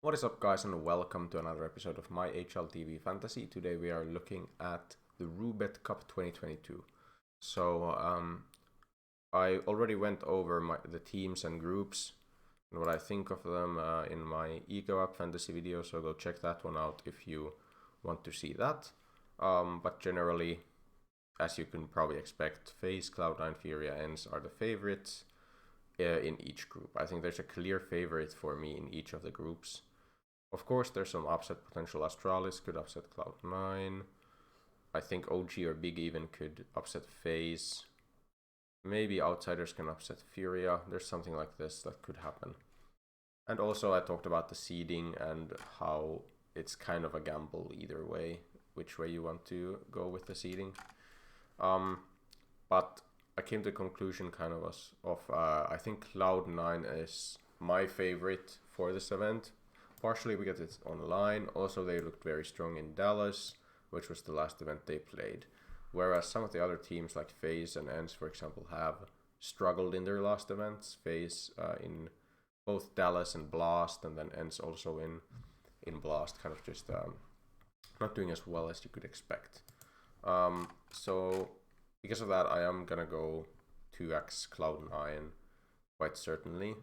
What is up, guys, and welcome to another episode of my HLTV Fantasy. Today we are looking at the Roobet Cup 2022. I already went over the teams and groups and what I think of them in my Ego Up Fantasy video, so go check that one out if you want to see that. But generally, as you can probably expect, FaZe, Cloud9, Furia, ENCE are the favorites in each group. I think there's a clear favorite for me in each of the groups. Of course, there's some upset potential. Astralis could upset Cloud9. I think OG or Big Even could upset FaZe. Maybe Outsiders can upset Furia. There's something like this that could happen. And also I talked about the seeding and how it's kind of a gamble either way, which way you want to go with the seeding. But I came to the conclusion kind of I think Cloud9 is my favorite for this event. Partially because it's online. Also, they looked very strong in Dallas, which was the last event they played. Whereas some of the other teams like FaZe and ENCE, for example, have struggled in their last events. FaZe in both Dallas and Blast, and then ENCE also in Blast, kind of just not doing as well as you could expect. So because of that, I am gonna go 2x Cloud9 quite certainly.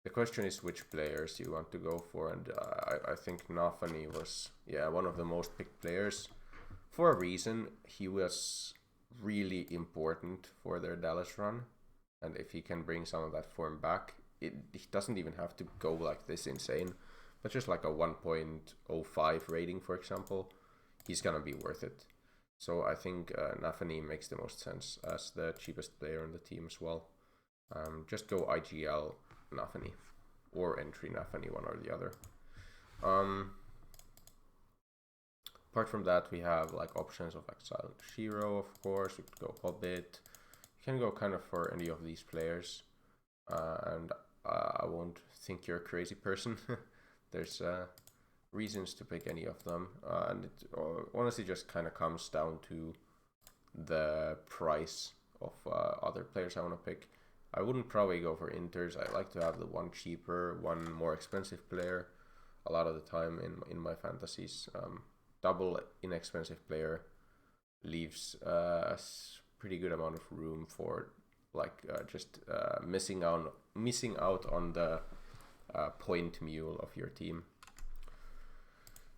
The question is which players you want to go for, and I think Nafani was one of the most picked players for a reason. He was really important for their Dallas run, and if he can bring some of that form back, he doesn't even have to go like this insane, but just like a 1.05 rating, for example, he's gonna be worth it. So I think Nafani makes the most sense as the cheapest player on the team as well. Just go IGL Nafani or entry Nafani, one or the other. Apart from that, we have like options of Exile Shiro, of course. You could go Hobbit. You can go kind of for any of these players, and I won't think you're a crazy person. There's reasons to pick any of them, and it honestly just kind of comes down to the price of other players I want to pick. I wouldn't probably go for Inters. I like to have the one cheaper, one more expensive player a lot of the time in my fantasies. Double inexpensive player leaves a pretty good amount of room for like just missing out on the point mule of your team.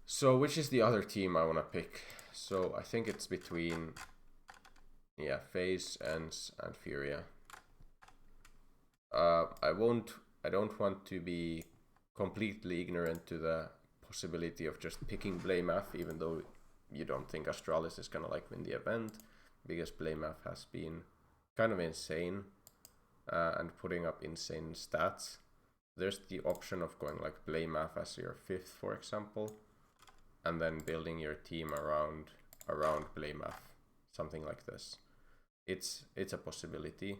So which is the other team I want to pick? So I think it's between FaZe, ENCE, and Furia. I don't want to be completely ignorant to the possibility of just picking Blamaf, even though you don't think Astralis is gonna like win the event, because Blamaf has been kind of insane and putting up insane stats. There's the option of going like Blamaf as your 5th, for example, and then building your team around Blamaf, something like this. It's a possibility.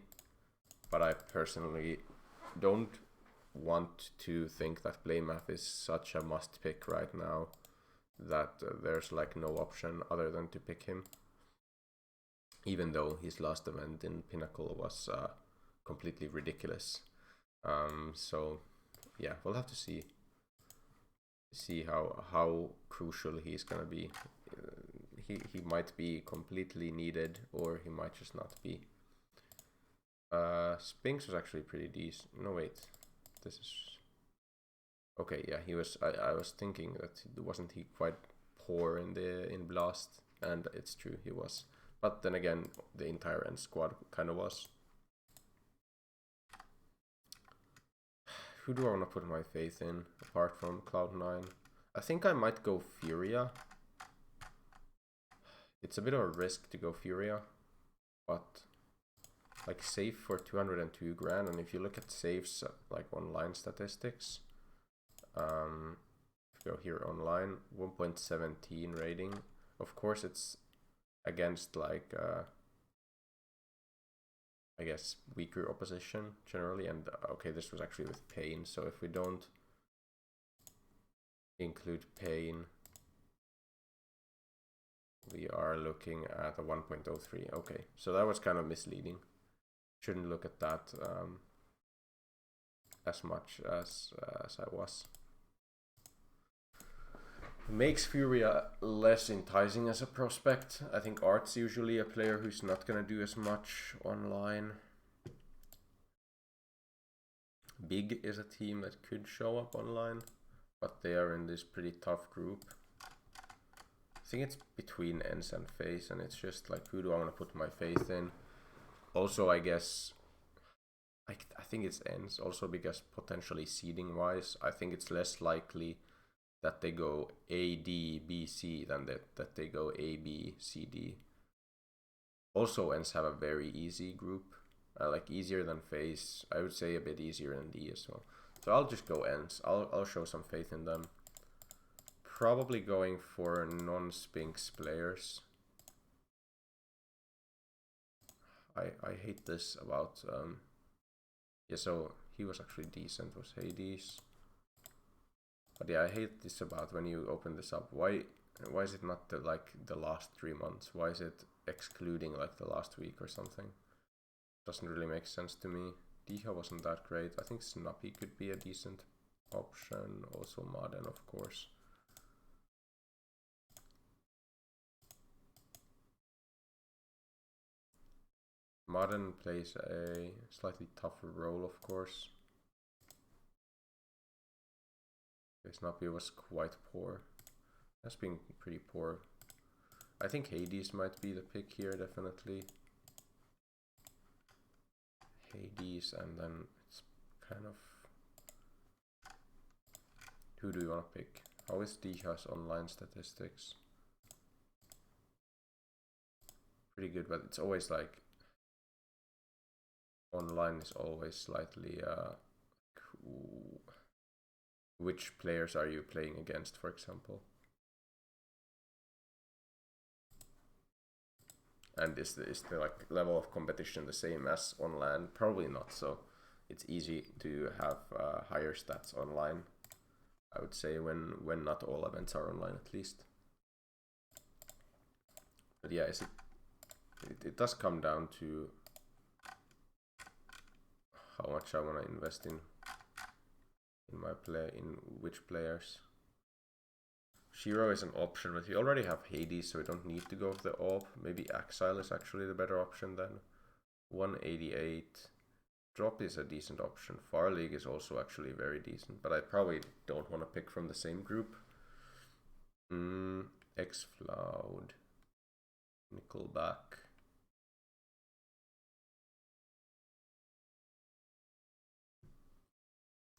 But I personally don't want to think that Blamaf is such a must pick right now that there's like no option other than to pick him. Even though his last event in Pinnacle was completely ridiculous. So yeah, we'll have to see how crucial he's gonna be. He might be completely needed, or he might just not be. Spinks was actually pretty decent. No, wait, this is okay. Yeah, he was. I was thinking that wasn't he quite poor in Blast, and it's true he was. But then again, the entire ENCE squad kind of was. Who do I want to put my faith in apart from Cloud9? I think I might go Furia. It's a bit of a risk to go Furia, but like safe for 202 grand, and if you look at safes like online statistics, if you go here online, 1.17 rating. Of course it's against like I guess weaker opposition generally, and okay, this was actually with Pain, so if we don't include Pain, we are looking at a 1.03. Okay, so that was kind of misleading. Shouldn't look at that. as much as I was. Makes Furia less enticing as a prospect. I think Art's usually a player who's not gonna do as much online. Big is a team that could show up online, but they are in this pretty tough group. I think it's between ENCE and FaZe, and it's just like, who do I want to put my faith in? Also, I guess, I think it's ENCE, also because potentially seeding wise, I think it's less likely that they go A, D, B, C than that they go A, B, C, D. Also, ENCE have a very easy group, like easier than FaZe. I would say a bit easier than D as well. So I'll just go ENCE. I'll show some faith in them. Probably going for non-Spinx players. I hate this about yeah, so he was actually decent, was Hades. But yeah, I hate this about when you open this up. Why is it not like the last 3 months? Why is it excluding like the last week or something? Doesn't really make sense to me. Diha wasn't that great. I think Snappy could be a decent option. Also Madden, of course. Madden plays a slightly tougher role, of course. Snappy was quite poor. Has been pretty poor. I think Hades might be the pick here, definitely. Hades, and then it's kind of... Who do you want to pick? How is Diha's online statistics? Pretty good, but it's always like... Online is always slightly... which players are you playing against, for example? And is the like level of competition the same as online? Probably not. So it's easy to have higher stats online, I would say, when not all events are online, at least. But yeah, it does come down to how much I want to invest in my play, in which players. Shiro is an option, but we already have Hades, so we don't need to go with the AWP. Maybe Exile is actually the better option then. 188. Drop is a decent option. Far League is also actually very decent, but I probably don't want to pick from the same group. X-Floud. Nickelback.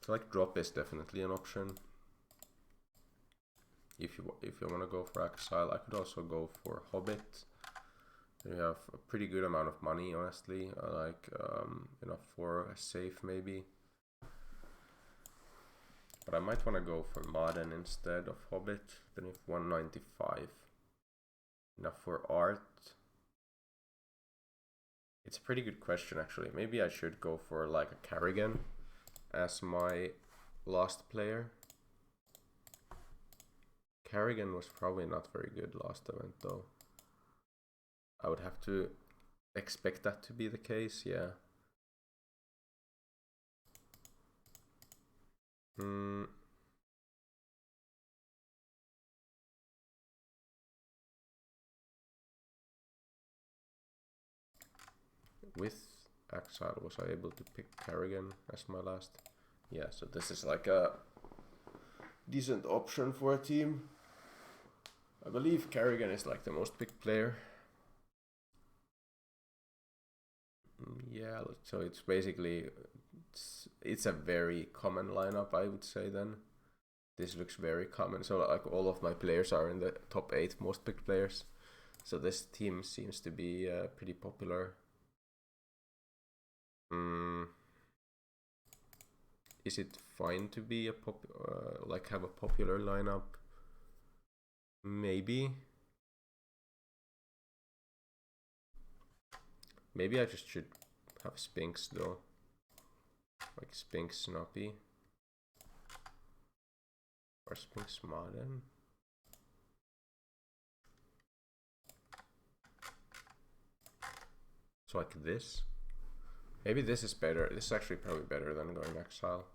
So like Drop is definitely an option. If you want to go for Exile, I could also go for Hobbit. You have a pretty good amount of money, honestly. Like enough for a safe maybe. But I might want to go for Madden instead of Hobbit. Then if 195. Enough for Art. It's a pretty good question actually. Maybe I should go for like a Carrigan as my last player. Carrigan was probably not very good last event though. I would have to expect that to be the case, yeah. With Exile, was I able to pick Carrigan as my last? Yeah, so this is like a decent option for a team. I believe Carrigan is like the most picked player. Yeah, so it's basically, it's a very common lineup, I would say then. This looks very common, so like all of my players are in the top 8 most picked players. So this team seems to be pretty popular. Is it fine to be a like have a popular lineup? Maybe. Maybe I just should have Spinx though. Like Spinx Snappy. Or Spinx Madden. So like this. Maybe this is better. This is actually probably better than going Exile.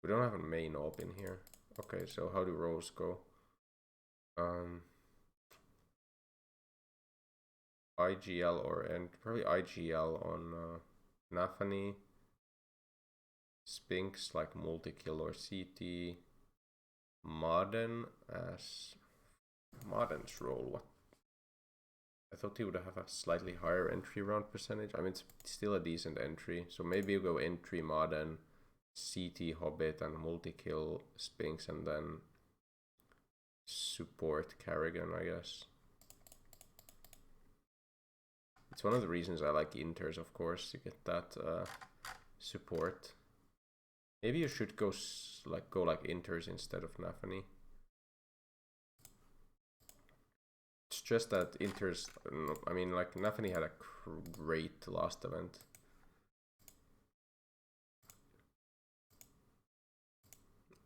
We don't have a main op in here. Okay, so how do roles go? IGL or and probably IGL on Nafani. Spinks like multi-kill or CT. Modern as Modern's role. What? I thought he would have a slightly higher entry round percentage. I mean, it's still a decent entry. So maybe you go entry Modern, CT Hobbit, and multi-kill Spinks, and then support Carrigan, I guess. It's one of the reasons I like Inters, of course, to get that support. Maybe you should go like Inters instead of Nafani. It's just that Inters, I mean, like Nafani had a great last event.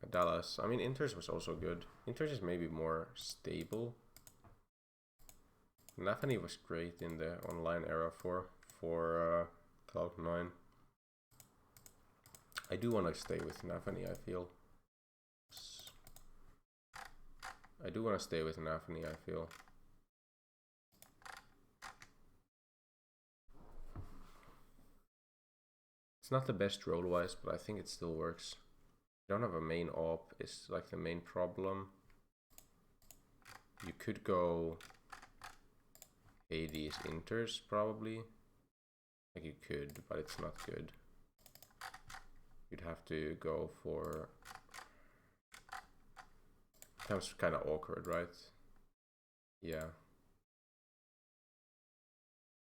Dallas, I mean, Inters was also good. Inters is maybe more stable. Nafani was great in the online era for Cloud9. I do want to stay with Nafani, I feel. I do want to stay with Nafani, I feel. It's not the best role-wise, but I think it still works. You don't have a main op, is like the main problem. You could go AD's Inters, probably. Like you could, but it's not good. You'd have to go for... Becomes kind of awkward, right? Yeah.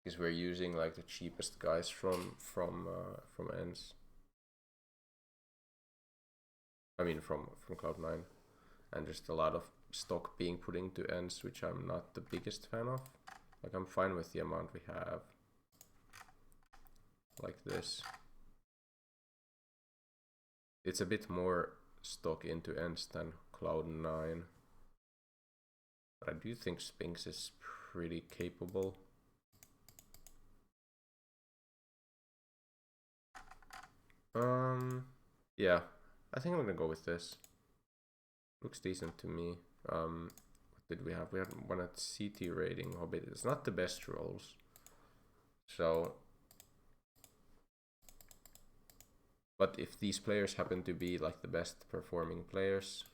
Because we're using like the cheapest guys from ends. I mean from Cloud9, and just a lot of stock being put into ends, which I'm not the biggest fan of. Like I'm fine with the amount we have. Like this. It's a bit more stock into ends than Cloud9. But I do think Spinks is pretty capable. Yeah, I think I'm gonna go with this. Looks decent to me. What did we have? We had one at CT rating Hobbit. It's not the best rolls. So, but if these players happen to be like the best performing players,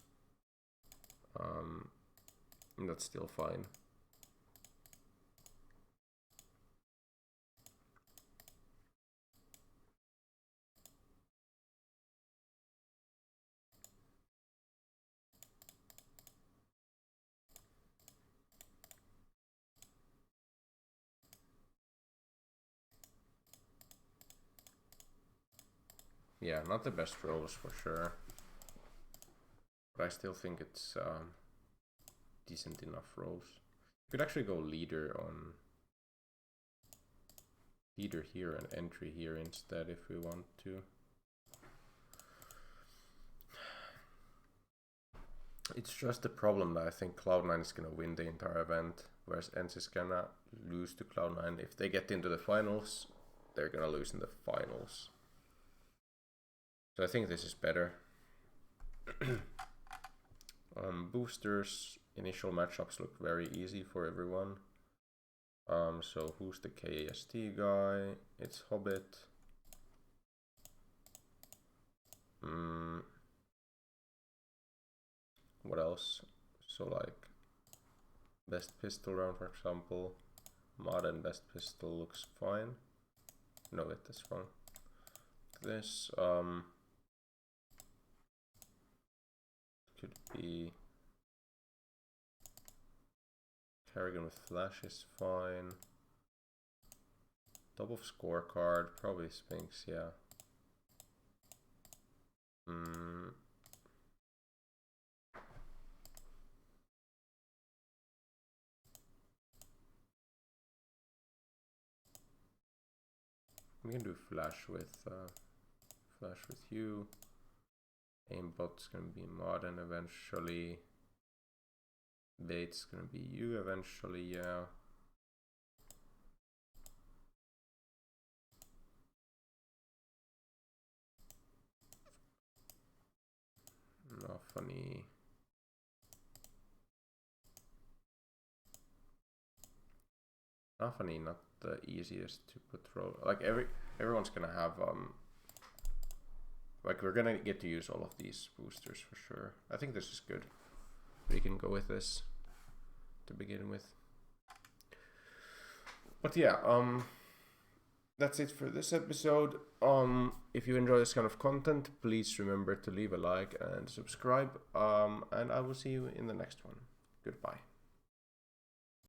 that's still fine. Yeah, not the best rolls for sure, but I still think it's decent enough rolls. You could actually go leader here and entry here instead if we want to. It's just the problem that I think Cloud9 is gonna win the entire event, whereas ENCE is gonna lose to Cloud9. If they get into the finals, they're gonna lose in the finals. So I think this is better. Boosters, initial matchups look very easy for everyone. So who's the KAST guy? It's Hobbit. What else? So like best pistol round, for example. Modern best pistol looks fine. No, wait, that's wrong. This could be Carrigan with flash is fine. Top of scorecard, probably Spinks, yeah. We can do flash with you. Aimbot's gonna be Modern eventually. Bait's gonna be you eventually, yeah. funny. Not funny, not the easiest to put roll. Like everyone's gonna have like we're gonna get to use all of these boosters for sure. I think this is good. We can go with this to begin with. But yeah, that's it for this episode. If you enjoy this kind of content, please remember to leave a like and subscribe. And I will see you in the next one. Goodbye.